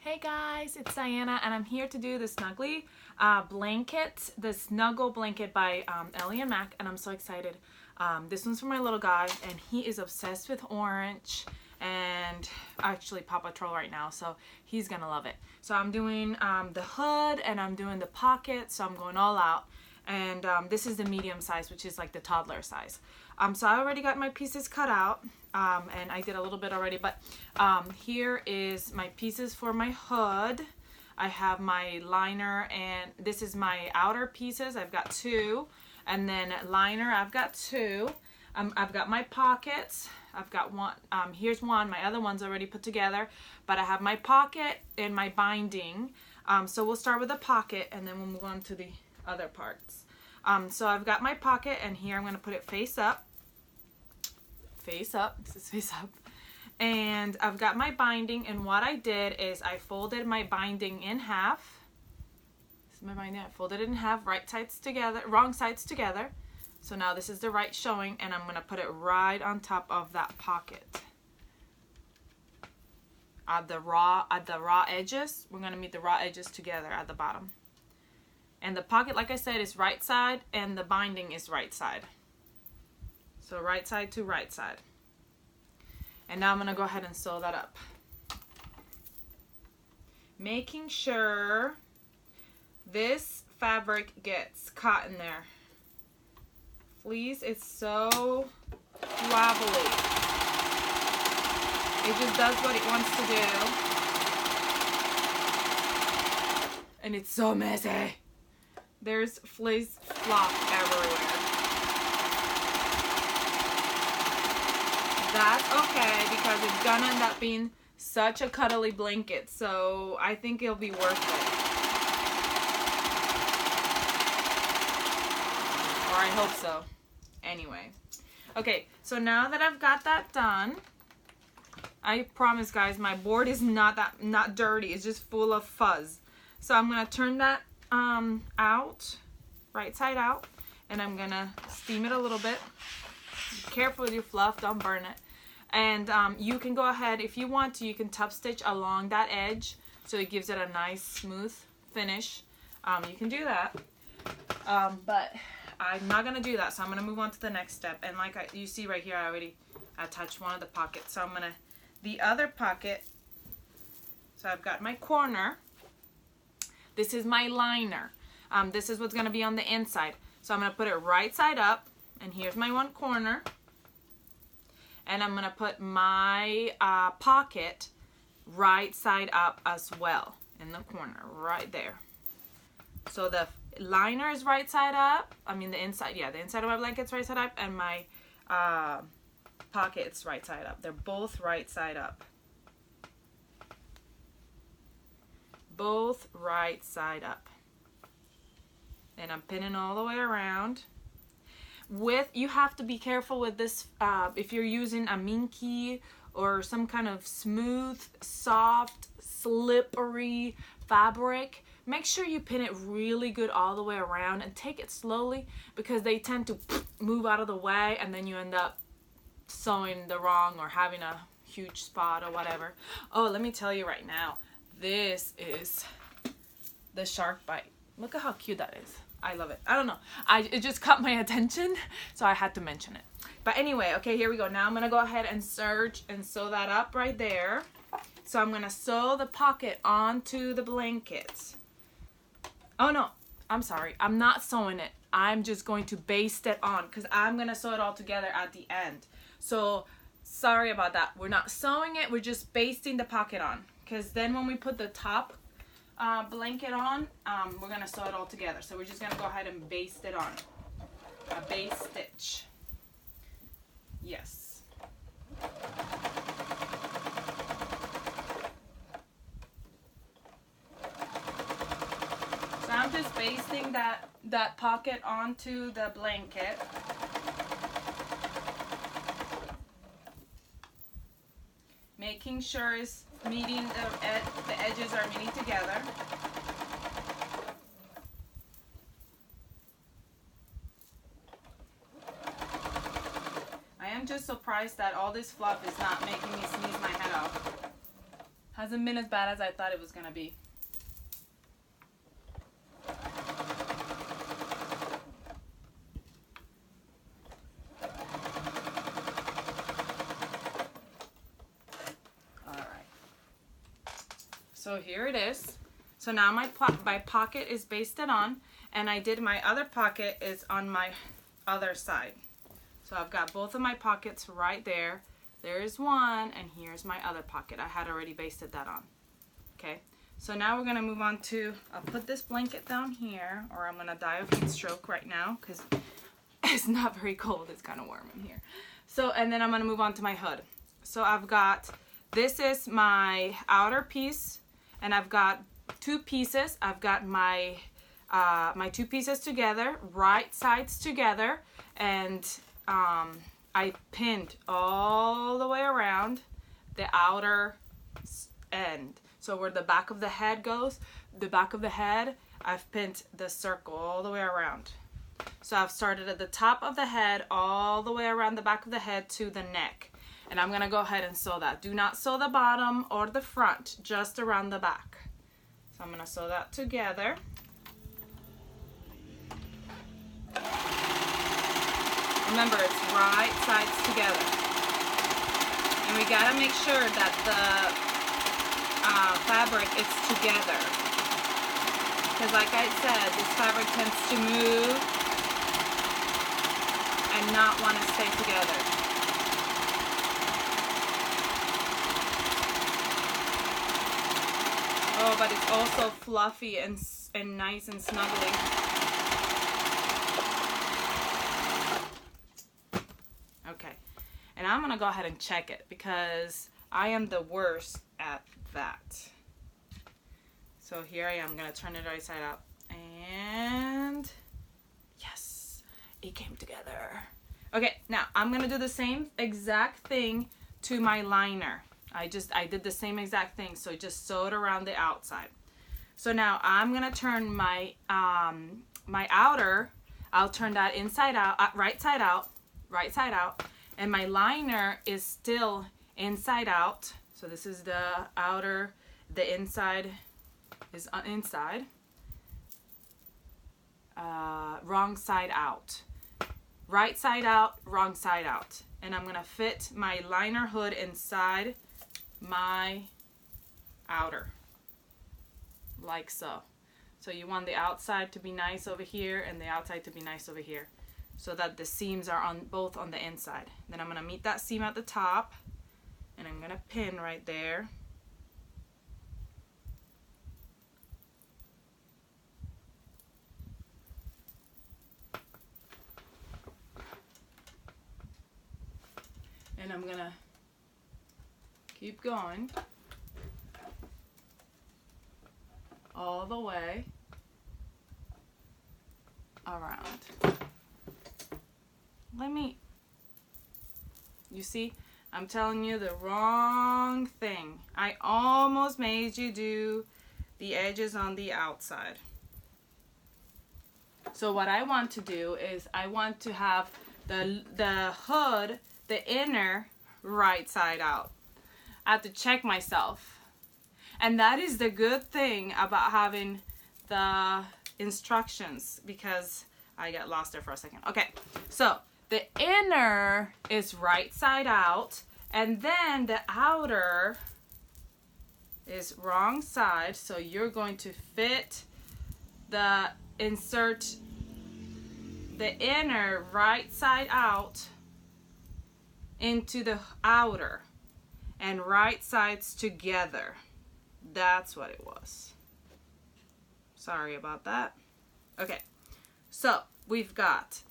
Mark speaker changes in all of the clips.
Speaker 1: Hey guys, it's Diana and I'm here to do the Snuggle Blanket, the Snuggle Blanket by Ellie and Mac, and I'm so excited. This one's for my little guy and he is obsessed with orange and actually Paw Patrol right now, so he's gonna love it. So I'm doing the hood and I'm doing the pocket, so I'm going all out. And this is the medium size, which is like the toddler size. So I already got my pieces cut out, and I did a little bit already, but here is my pieces for my hood. I have my liner, and this is my outer pieces. I've got two, and then liner, I've got two. I've got my pockets. I've got one. Here's one. My other one's already put together, but I have my pocket and my binding. So we'll start with the pocket, and then we'll move on to the other parts. So I've got my pocket, and here I'm going to put it face up. Face up. This is face up. And I've got my binding, and what I did is I folded my binding in half. This is my binding. I folded it in half, right sides together, wrong sides together. So now this is the right showing, and I'm going to put it right on top of that pocket. At the raw edges, we're going to meet the raw edges together at the bottom. And the pocket, like I said, is right side, and the binding is right side. So right side to right side. And now I'm going to go ahead and sew that up. Making sure this fabric gets caught in there. Fleece is so wobbly. It just does what it wants to do. And it's so messy. There's fleece flop everywhere. That's okay because it's gonna end up being such a cuddly blanket, so I think it'll be worth it. Or I hope so. Anyway. Okay, so now that I've got that done, I promise guys, my board is not dirty. It's just full of fuzz. So I'm gonna turn that out, right side out, and I'm gonna steam it a little bit. Be careful with your fluff, don't burn it. And you can go ahead, if you want to, you can top stitch along that edge so it gives it a nice smooth finish. You can do that, but I'm not gonna do that, so I'm gonna move on to the next step. And like you see right here, I already attached one of the pockets, so I'm gonna the other pocket. So I've got my corner. This is my liner. This is what's going to be on the inside. So I'm going to put it right side up. And here's my one corner. And I'm going to put my pocket right side up as well. In the corner. Right there. So the liner is right side up. I mean the inside. Yeah, the inside of my blanket's right side up. And my pocket's right side up. They're both right side up. Both right side up. And I'm pinning all the way around. You have to be careful with this if you're using a minky or some kind of smooth, soft, slippery fabric. Make sure you pin it really good all the way around and take it slowly because they tend to move out of the way and then you end up sewing the wrong or having a huge spot or whatever. Oh, let me tell you right now. This is the shark bite. Look at how cute that is. I love it. I don't know. It just caught my attention, so I had to mention it. But anyway, okay, here we go. Now I'm going to go ahead and serge and sew that up right there. So I'm going to sew the pocket onto the blanket. Oh, no. I'm sorry. I'm not sewing it. I'm just going to baste it on because I'm going to sew it all together at the end. So sorry about that. We're not sewing it. We're just basting the pocket on. Because then when we put the top blanket on, we're going to sew it all together. So we're just going to go ahead and baste it on. A base stitch. Yes. So I'm just basting that pocket onto the blanket. Making sure it's meeting the edges are meeting together. I am just surprised that all this fluff is not making me sneeze my head off. Hasn't been as bad as I thought it was gonna be. Alright. So here it is. So now my pocket is basted on, and I did my other pocket is on my other side. So I've got both of my pockets right there. There's one, and here's my other pocket. I had already basted that on. Okay, so now we're gonna move on to, I'll put this blanket down here, or I'm gonna die of heat stroke right now because it's not very cold, it's kind of warm in here. So, and then I'm gonna move on to my hood. So I've got, this is my outer piece, and I've got two pieces. I've got my my two pieces together, right sides together, and I pinned all the way around the outer end. So where the back of the head goes, the back of the head, I've pinned the circle all the way around. So I've started at the top of the head all the way around the back of the head to the neck. And I'm gonna go ahead and sew that. Do not sew the bottom or the front, just around the back. So I'm gonna sew that together. Remember, it's right sides together. And we gotta make sure that the fabric is together. Because like I said, this fabric tends to move and not want to stay together. Oh, but it's also fluffy and nice and snuggly. Okay, and I'm gonna go ahead and check it because I am the worst at that. So here I am, I'm gonna turn it right side out, and yes, it came together. Okay, now I'm gonna do the same exact thing to my liner. I did the same exact thing, so just sew it around the outside. So now I'm gonna turn my my outer, I'll turn that inside out, right side out, and my liner is still inside out. So this is the outer, the inside is inside, wrong side out, right side out, wrong side out. And I'm gonna fit my liner hood inside my outer, like so. So you want the outside to be nice over here and the outside to be nice over here, so that the seams are on both on the inside. Then I'm gonna meet that seam at the top, and I'm gonna pin right there. And I'm gonna keep going all the way around. You see, I'm telling you the wrong thing. I almost made you do the edges on the outside. So what I want to do is I want to have the hood, the inner, right side out. I have to check myself. And that is the good thing about having the instructions, because I got lost there for a second. Okay, so the inner is right side out, and then the outer is wrong side. So you're going to insert the inner right side out into the outer, and right sides together. That's what it was. Sorry about that. Okay, so we've got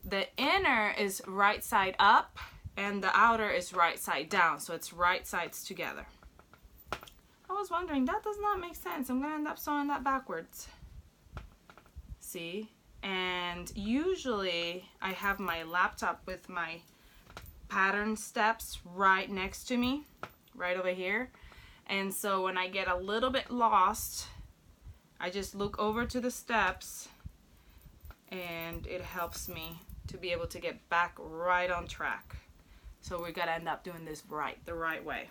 Speaker 1: the inner is right side up and the outer is right side down, so it's right sides together. I was wondering, that does not make sense. I'm gonna end up sewing that backwards. See? And usually I have my laptop with my pattern steps right next to me, right over here. And so when I get a little bit lost, I just look over to the steps, and it helps me to be able to get back right on track. So we're gonna end up doing this the right way.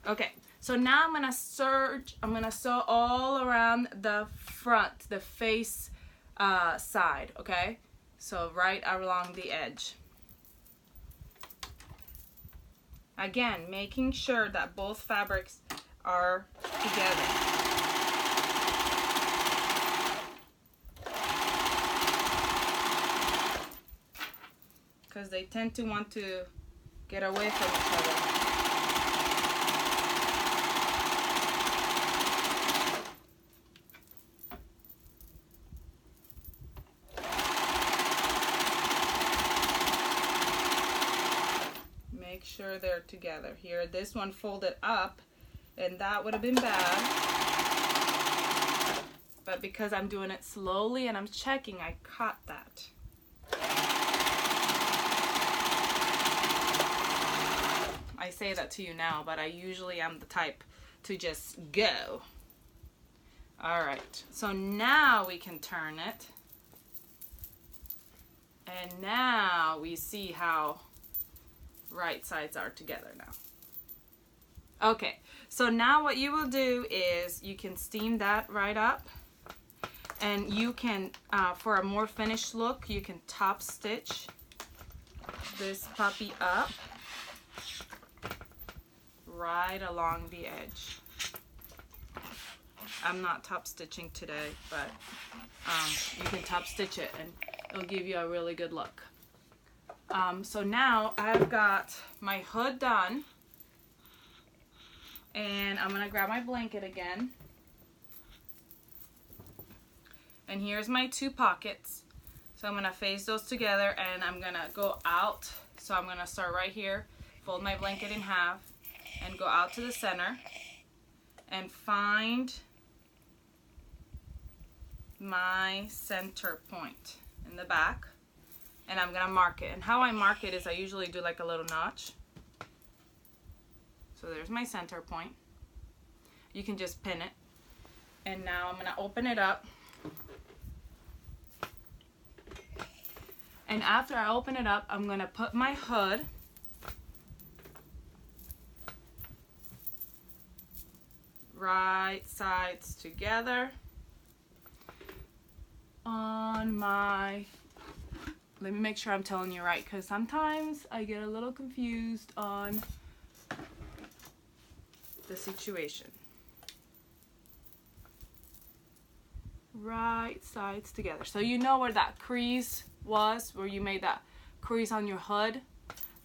Speaker 1: Okay, so now I'm gonna sew all around the front, the face side, okay? So right along the edge. Again, making sure that both fabrics are together. Because they tend to want to get away from each other. Make sure they're together. Here, this one folded up, and that would have been bad. But because I'm doing it slowly and I'm checking, I caught that. I say that to you now, but I usually am the type to just go. All right, so now we can turn it. And now we see how right sides are together now. Okay, so now what you will do is you can steam that right up, and you can, for a more finished look, you can top stitch this puppy up right along the edge. I'm not top stitching today, but you can top stitch it and it'll give you a really good look. So now I've got my hood done, and I'm gonna grab my blanket again. And here's my two pockets. So I'm gonna face those together, and I'm gonna go out. So I'm gonna start right here, fold my blanket in half, and go out to the center, and find my center point in the back. And I'm gonna mark it. And how I mark it is I usually do like a little notch. So there's my center point. You can just pin it. And now I'm gonna open it up. And after I open it up, I'm gonna put my hood right sides together on my, let me make sure I'm telling you right, because sometimes I get a little confused on the situation. Right sides together. So you know where that crease was, where you made that crease on your hood?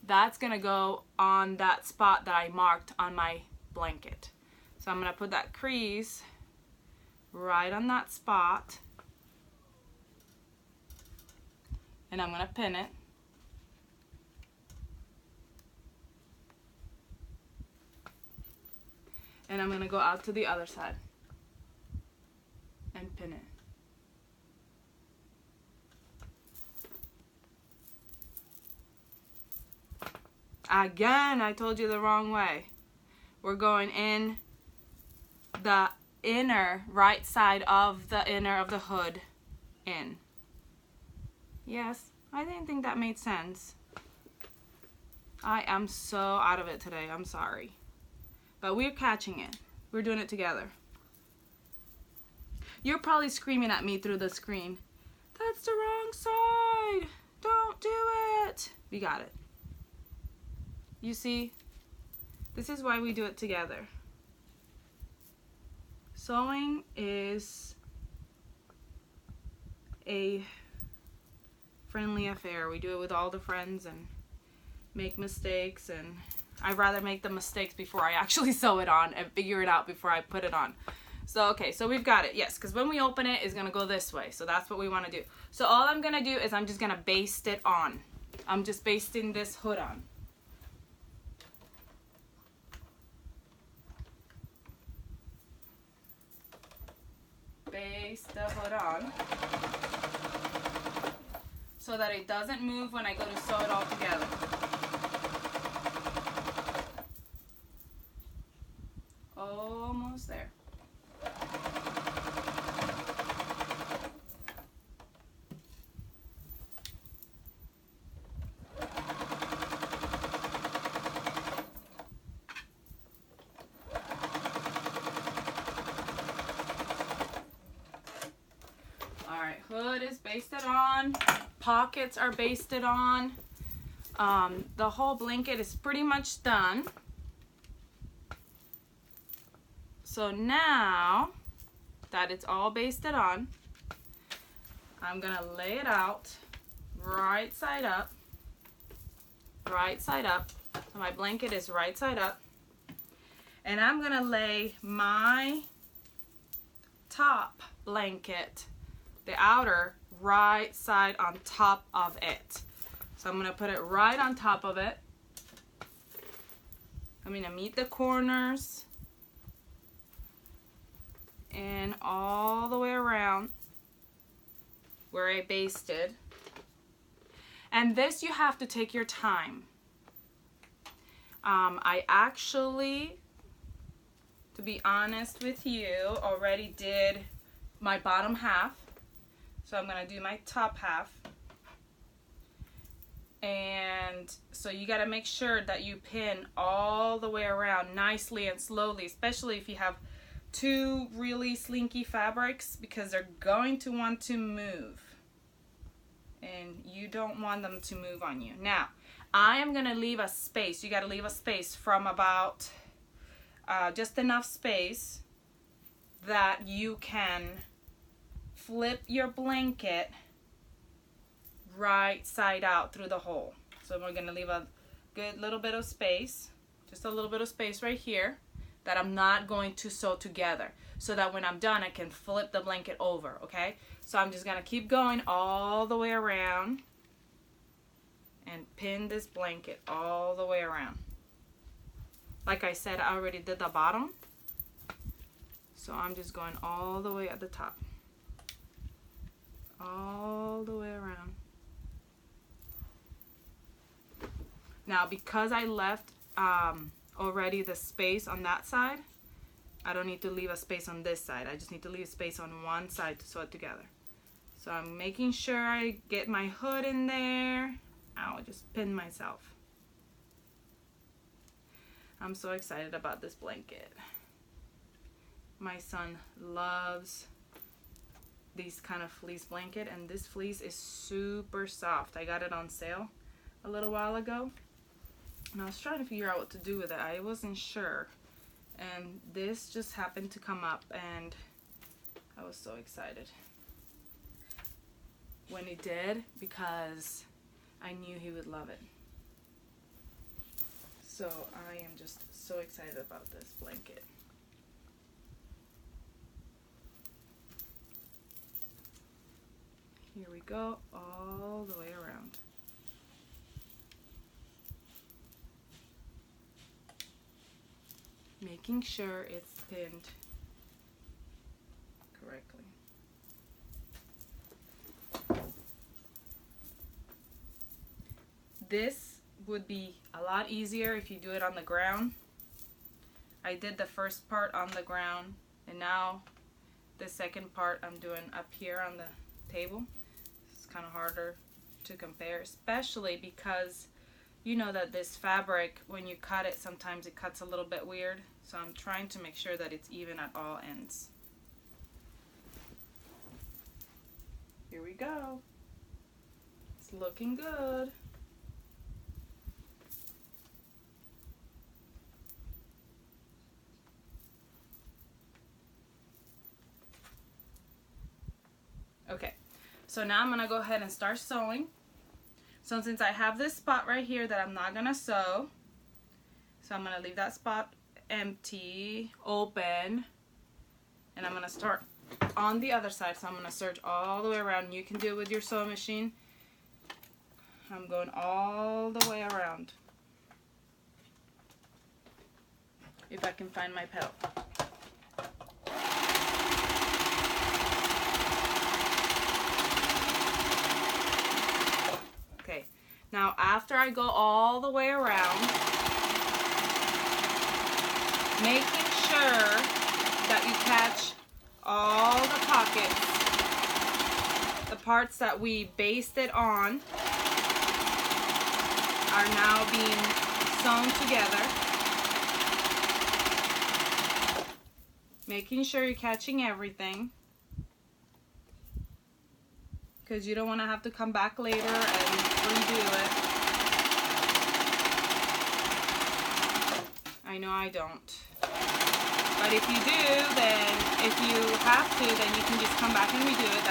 Speaker 1: That's gonna go on that spot that I marked on my blanket. So I'm gonna put that crease right on that spot, and I'm gonna pin it. And I'm gonna go out to the other side and pin it. Again, I told you the wrong way. We're going in the inner right side of the inner of the hood in. Yes, I didn't think that made sense. I am so out of it today. I'm sorry. But we're catching it. We're doing it together. You're probably screaming at me through the screen. That's the wrong side. Don't do it. We got it. You see? This is why we do it together. Sewing is a friendly affair. We do it with all the friends and make mistakes, and I'd rather make the mistakes before I actually sew it on and figure it out before I put it on. So, okay, so we've got it, yes, because when we open it, it's going to go this way. So that's what we want to do. So all I'm going to do is I'm just going to baste it on. I'm just basting this hood on. Baste the hood on so that it doesn't move when I go to sew it all together. Almost there. is basted on. Pockets are basted on. The whole blanket is pretty much done. So now that it's all basted on, I'm gonna lay it out right side up. Right side up. So my blanket is right side up. And I'm gonna lay my top blanket, the outer, right side on top of it. So I'm gonna put it right on top of it. I'm gonna meet the corners and all the way around where I basted. And this you have to take your time. I actually, to be honest with you, already did my bottom half. So I'm gonna do my top half. And so you gotta make sure that you pin all the way around nicely and slowly, especially if you have two really slinky fabrics, because they're going to want to move. And you don't want them to move on you. Now, I am gonna leave a space. You gotta leave a space from about just enough space that you can flip your blanket right side out through the hole. So we're gonna leave a good little bit of space, just a little bit of space right here that I'm not going to sew together, so that when I'm done I can flip the blanket over, okay? So I'm just gonna keep going all the way around and pin this blanket all the way around. Like I said, I already did the bottom, so I'm just going all the way at the top, all the way around. Now, because I left already the space on that side, I don't need to leave a space on this side. I just need to leave space on one side to sew it together. So I'm making sure I get my hood in there. Ow, I just pinned myself. I'm so excited about this blanket. My son loves these kind of fleece blanket, and this fleece is super soft. I got it on sale a little while ago, and I was trying to figure out what to do with it. I wasn't sure, and this just happened to come up, and I was so excited when it did, because I knew he would love it. So I am just so excited about this blanket. Here we go, all the way around. Making sure it's pinned correctly. This would be a lot easier if you do it on the ground. I did the first part on the ground, and now the second part I'm doing up here on the table. It's kind of harder to compare, especially because you know that this fabric, when you cut it, sometimes it cuts a little bit weird. So I'm trying to make sure that it's even at all ends. Here we go. It's looking good. Okay, so now I'm gonna go ahead and start sewing. So since I have this spot right here that I'm not gonna sew, so I'm gonna leave that spot empty, open, and I'm gonna start on the other side. So I'm gonna serge all the way around. You can do it with your sewing machine. I'm going all the way around. If I can find my pedal. Now, after I go all the way around, making sure that you catch all the pockets, the parts that we basted on are now being sewn together. Making sure you're catching everything. because you don't want to have to come back later and redo it. I know I don't. But if you do, then if you have to, then you can just come back and redo it.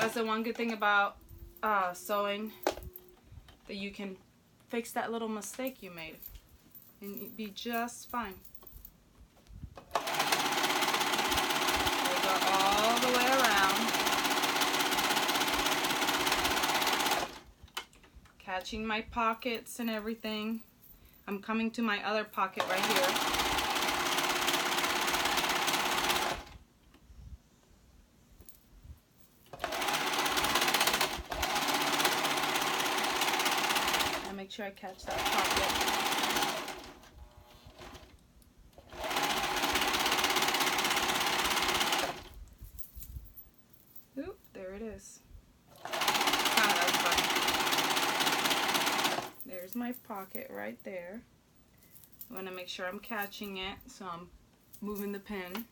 Speaker 1: That's the one good thing about sewing, that you can fix that little mistake you made and it'd be just fine. We go all the way around, catching my pockets and everything. I'm coming to my other pocket right here. And make sure I catch that pocket. Oop, there it is. There's my pocket right there. I want to make sure I'm catching it, so I'm moving the pin.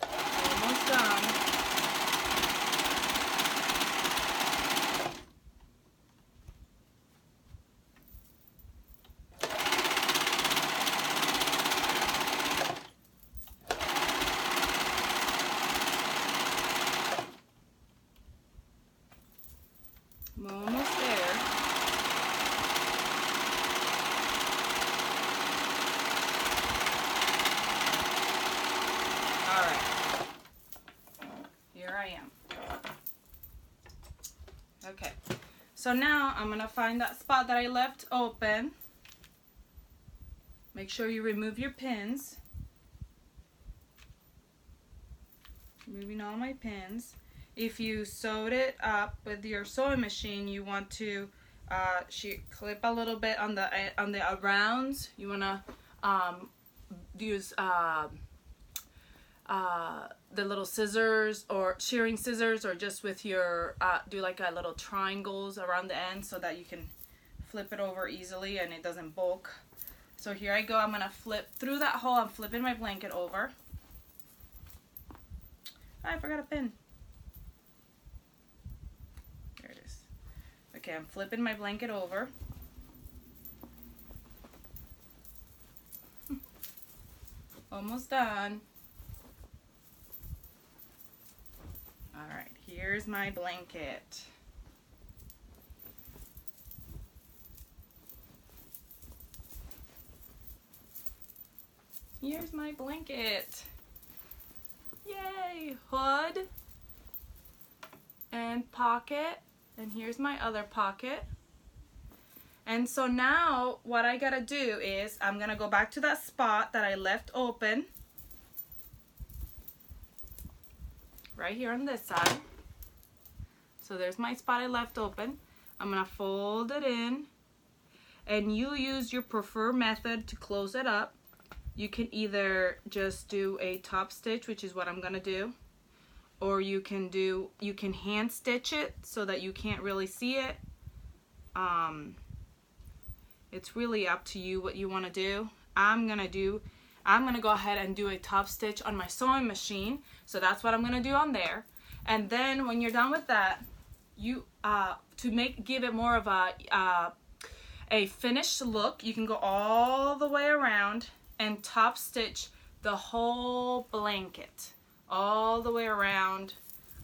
Speaker 1: Almost done. I'm almost there. All right. Here I am. Okay. So now I'm going to find that spot that I left open. Make sure you remove your pins. Removing all my pins. If you sewed it up with your sewing machine, you want to clip a little bit on the rounds. You want to use the little scissors or shearing scissors, or just with your do like a little triangles around the end so that you can flip it over easily and it doesn't bulk. So here I go. I'm gonna flip through that hole. I'm flipping my blanket over. I forgot a pin. Okay, I'm flipping my blanket over. Almost done. All right, here's my blanket. Here's my blanket. Yay! Hood and pocket. And here's my other pocket. And so now what I gotta do is I'm gonna go back to that spot that I left open. Right here on this side. So there's my spot I left open. I'm gonna fold it in. And you use your preferred method to close it up. You can either just do a top stitch, which is what I'm gonna do. Or you can hand stitch it so that you can't really see it. It's really up to you what you want to do. I'm gonna go ahead and do a top stitch on my sewing machine. So that's what I'm gonna do on there. And then when you're done with that, you give it more of a finished look, you can go all the way around and top stitch the whole blanket. All the way around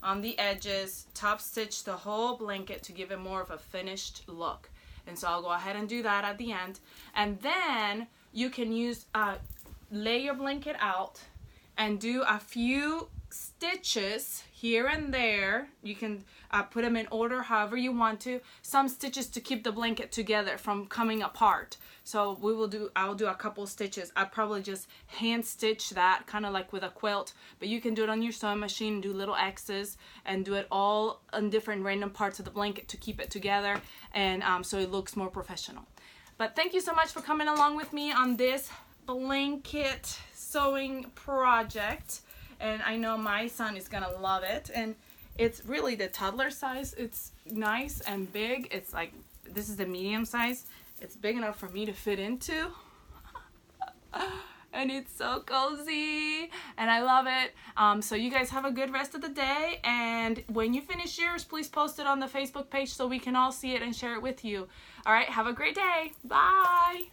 Speaker 1: on the edges, top stitch the whole blanket to give it more of a finished look. And so I'll go ahead and do that at the end. And then you can lay your blanket out and do a few stitches here and there. You can put them in order however you want to. Some stitches to keep the blanket together from coming apart. So I'll do a couple stitches. I probably just hand stitch that, kind of like with a quilt, but you can do it on your sewing machine, do little X's and do it all on different random parts of the blanket to keep it together, and so it looks more professional. But thank you so much for coming along with me on this blanket sewing project. And I know my son is gonna love it. And it's really the toddler size. It's nice and big. It's like, this is the medium size. It's big enough for me to fit into. and it's so cozy and I love it. So you guys have a good rest of the day, and when you finish yours, please post it on the Facebook page so we can all see it and share it with you. All right, have a great day. Bye.